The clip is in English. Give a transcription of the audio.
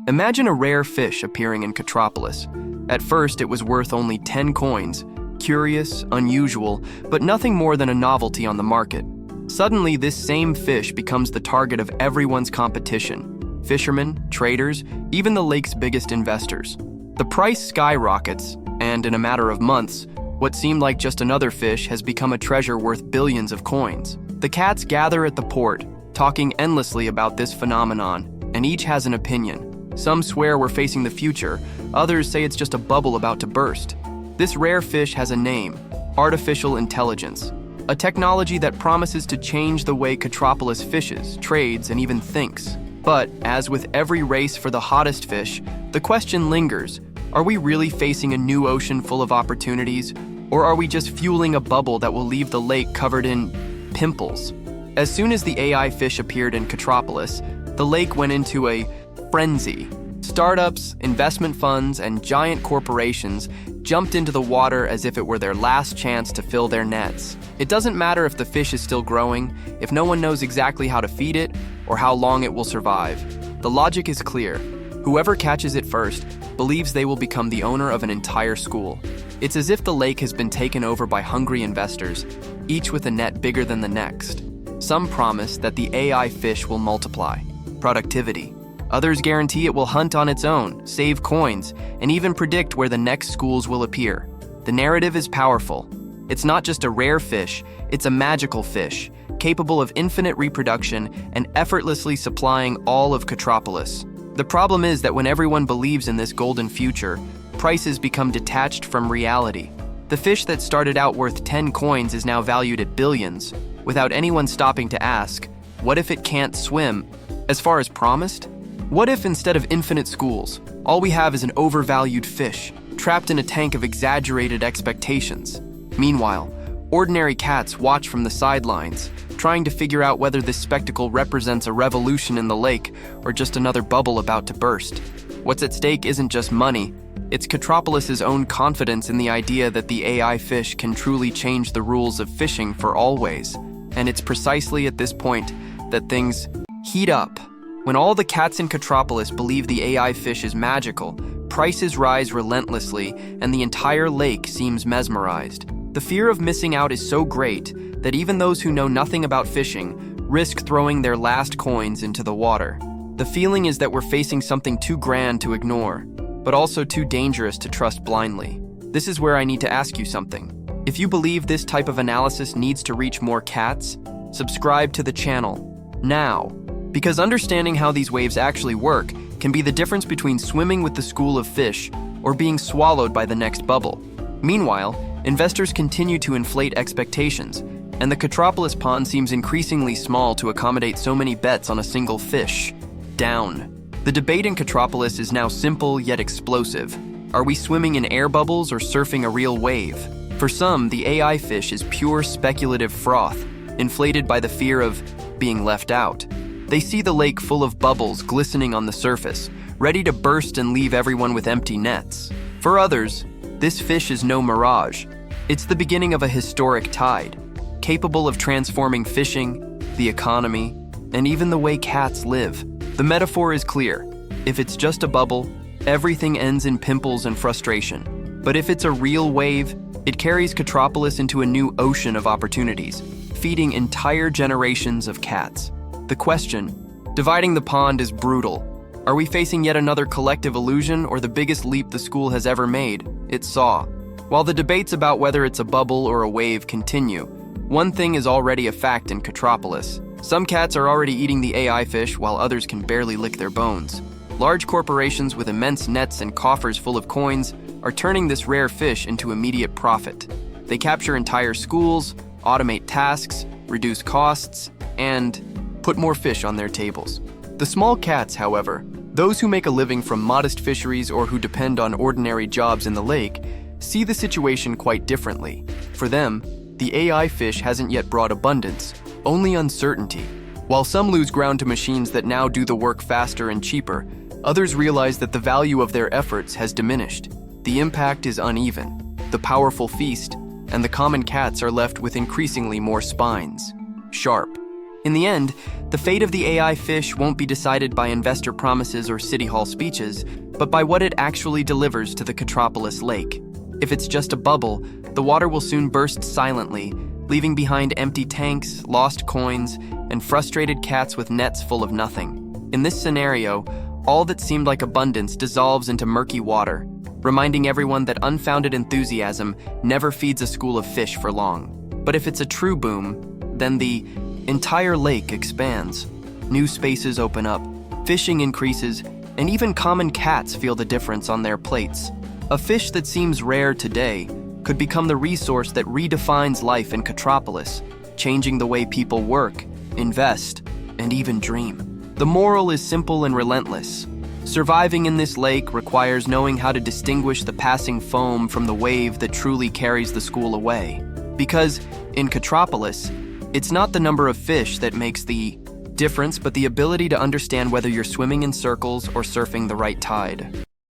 Imagine a rare fish appearing in Catropolis. At first, it was worth only 10 coins. Curious, unusual, but nothing more than a novelty on the market. Suddenly, this same fish becomes the target of everyone's competition. Fishermen, traders, even the lake's biggest investors. The price skyrockets, and in a matter of months, what seemed like just another fish has become a treasure worth billions of coins. The cats gather at the port, talking endlessly about this phenomenon, and each has an opinion. Some swear we're facing the future, others say it's just a bubble about to burst. This rare fish has a name: artificial intelligence, a technology that promises to change the way Catropolis fishes, trades, and even thinks. But, as with every race for the hottest fish, the question lingers: are we really facing a new ocean full of opportunities, or are we just fueling a bubble that will leave the lake covered in pimples? As soon as the AI fish appeared in Catropolis, the lake went into a frenzy. Startups, investment funds, and giant corporations jumped into the water as if it were their last chance to fill their nets. It doesn't matter if the fish is still growing, if no one knows exactly how to feed it, or how long it will survive. The logic is clear. Whoever catches it first believes they will become the owner of an entire school. It's as if the lake has been taken over by hungry investors, each with a net bigger than the next. Some promise that the AI fish will multiply productivity. Others guarantee it will hunt on its own, save coins, and even predict where the next schools will appear. The narrative is powerful. It's not just a rare fish, it's a magical fish, capable of infinite reproduction and effortlessly supplying all of Catropolis. The problem is that when everyone believes in this golden future, prices become detached from reality. The fish that started out worth 10 coins is now valued at billions, without anyone stopping to ask, what if it can't swim as far as promised? What if instead of infinite schools, all we have is an overvalued fish, trapped in a tank of exaggerated expectations? Meanwhile, ordinary cats watch from the sidelines, trying to figure out whether this spectacle represents a revolution in the lake or just another bubble about to burst. What's at stake isn't just money, it's Catropolis' own confidence in the idea that the AI fish can truly change the rules of fishing for always. And it's precisely at this point that things heat up. When all the cats in Catropolis believe the AI fish is magical, prices rise relentlessly and the entire lake seems mesmerized. The fear of missing out is so great that even those who know nothing about fishing risk throwing their last coins into the water. The feeling is that we're facing something too grand to ignore, but also too dangerous to trust blindly. This is where I need to ask you something. If you believe this type of analysis needs to reach more cats, subscribe to the channel now. Because understanding how these waves actually work can be the difference between swimming with the school of fish or being swallowed by the next bubble. Meanwhile, investors continue to inflate expectations, and the Catropolis pond seems increasingly small to accommodate so many bets on a single fish. Down. The debate in Catropolis is now simple yet explosive. Are we swimming in air bubbles or surfing a real wave? For some, the AI fish is pure speculative froth, inflated by the fear of being left out. They see the lake full of bubbles glistening on the surface, ready to burst and leave everyone with empty nets. For others, this fish is no mirage. It's the beginning of a historic tide, capable of transforming fishing, the economy, and even the way cats live. The metaphor is clear. If it's just a bubble, everything ends in pimples and frustration. But if it's a real wave, it carries Catropolis into a new ocean of opportunities, feeding entire generations of cats. The question, dividing the pond, is brutal. Are we facing yet another collective illusion or the biggest leap the school has ever made? It saw. While the debates about whether it's a bubble or a wave continue, one thing is already a fact in Catropolis. Some cats are already eating the AI fish while others can barely lick their bones. Large corporations with immense nets and coffers full of coins are turning this rare fish into immediate profit. They capture entire schools, automate tasks, reduce costs, and put more fish on their tables. The small cats, however, those who make a living from modest fisheries or who depend on ordinary jobs in the lake, see the situation quite differently. For them, the AI fish hasn't yet brought abundance, only uncertainty. While some lose ground to machines that now do the work faster and cheaper, others realize that the value of their efforts has diminished. The impact is uneven. The powerful feast, and the common cats are left with increasingly more spines. Sharp. In the end, the fate of the AI fish won't be decided by investor promises or city hall speeches, but by what it actually delivers to the Catropolis lake. If it's just a bubble, the water will soon burst silently, leaving behind empty tanks, lost coins, and frustrated cats with nets full of nothing. In this scenario, all that seemed like abundance dissolves into murky water, reminding everyone that unfounded enthusiasm never feeds a school of fish for long. But if it's a true boom, then the entire lake expands. New spaces open up, fishing increases, and even common cats feel the difference on their plates. A fish that seems rare today could become the resource that redefines life in Catropolis, changing the way people work, invest, and even dream. The moral is simple and relentless. Surviving in this lake requires knowing how to distinguish the passing foam from the wave that truly carries the school away. Because in Catropolis, it's not the number of fish that makes the difference, but the ability to understand whether you're swimming in circles or surfing the right tide.